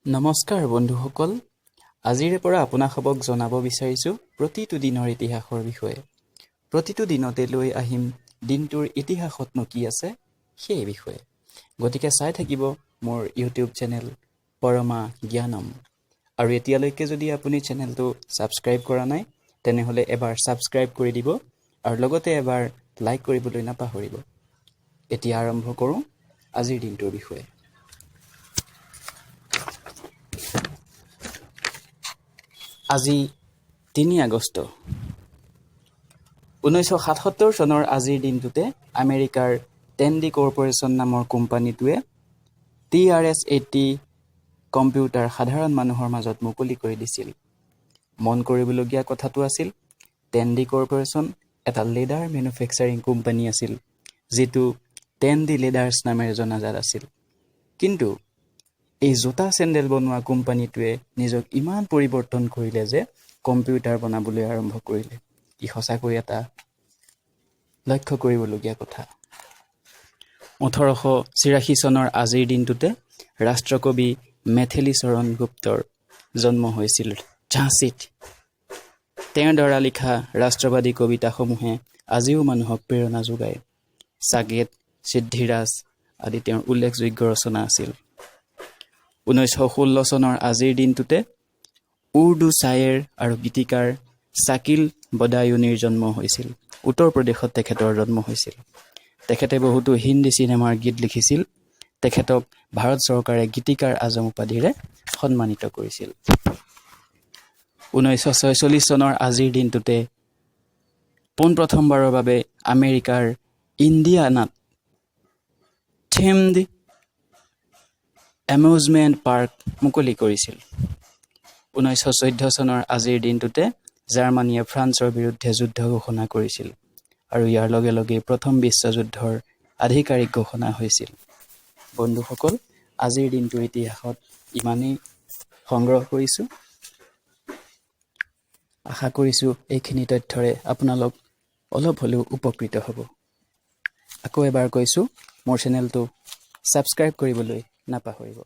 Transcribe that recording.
নমস্কাৰ বন্ধুসকল আজিৰে পৰা আপোনাক জনাব বিচাৰিছো প্ৰতিটো দিনৰ ইতিহাসৰ বিষয়ে প্ৰতিটো দিনতে লৈ আহিম দিনটোৰ ইতিহাসতনো কি আছে সেই বিষয়ে গতিকে চাই থাকিব মোৰ ইউটিউব চেনেল পৰমা জ্ঞানম আৰু এতিয়ালৈকে যদি আপুনি চেনেলটো সাবস্ক্ৰাইব কৰা নাই তেনেহলে এবাৰ সাবস্ক্ৰাইব কৰি দিব আৰু লগতে এবাৰ লাইক কৰিবলৈ নাপাহৰিব এতিয়া আৰম্ভ কৰো আজিৰ দিনটোৰ বিষয়ে আজি ৩ আগষ্ট ১৯৭৭ চনৰ আজিৰ দিনটোতে আমেৰিকাৰ টেণ্ডি কৰ্পোৰেচন নামৰ কোম্পানীটোৱে TRS-80 কম্পিউটাৰ সাধাৰণ মানুহৰ মাজত মুকলি কৰি দিছিল মন কৰিবলগীয়া কথাটো আছিল টেণ্ডি কৰ্পোৰেচন এটা লেডাৰ মেনুফেকচাৰিং কোম্পানী আছিল যিটো টেণ্ডি লেডাৰ্ছ নামেৰে জনাজাত আছিল কিন্তু এই জোতা চেণ্ডেল বনোৱা কোম্পানীটোৱে নিজক ইমান পৰিৱৰ্তন কৰিলে যে কম্পিউটাৰ বনাবলৈ আৰম্ভ কৰিলে ই সঁচাকৈ এটা লক্ষ্য কৰিবলগীয়া কথা ১৮৮৬ চনৰ আজিৰ দিনটোতে ৰাষ্ট্ৰকবি মেথিলী চৰণ গুপ্তৰ জন্ম হৈছিল ঝাঁচীত তেওঁৰ দ্বাৰা লিখা ৰাষ্ট্ৰবাদী কবিতাসমূহে আজিও মানুহক প্ৰেৰণা যোগায় সাগেত সিদ্ধিৰাজ আদি তেওঁৰ উল্লেখযোগ্য ৰচনা আছিল ১৯১৬ চনৰ আজিৰ দিনটোতে উৰ্দু শায়েৰ আৰু গীতিকাৰ শাকিল বদায়ুনিৰ জন্ম হৈছিল উত্তৰ প্ৰদেশত তেখেতৰ জন্ম হৈছিল তেখেতে বহুতো হিন্দী চিনেমাৰ গীত লিখিছিল তেখেতক ভাৰত চৰকাৰে গীতিকাৰ আজম উপাধিৰে সন্মানিত কৰিছিল ১৯৪৬ চনৰ আজিৰ দিনটোতে পোনপ্ৰথমবাৰৰ বাবে আমেৰিকাৰ ইণ্ডিয়ানাত থিমড এমিউজমেণ্ট পাৰ্ক মুকলি কৰিছিল ১৯১৪ চনৰ আজিৰ দিনটোতে জাৰ্মানীয়ে ফ্ৰান্সৰ বিৰুদ্ধে যুদ্ধ ঘোষণা কৰিছিল আৰু ইয়াৰ লগে লগে প্ৰথম বিশ্বযুদ্ধৰ আধিকাৰিক ঘোষণা হৈছিল বন্ধুসকল আজিৰ দিনটোৰ ইতিহাসত ইমানেই সংগ্ৰহ কৰিছো আশা কৰিছো এইখিনি তথ্যৰে আপোনালোক অলপ হ'লেও উপকৃত হ'ব আকৌ এবাৰ কৈছো মোৰ চেনেলটো সাবস্ক্ৰাইব কৰিবলৈ নাপাহৰিব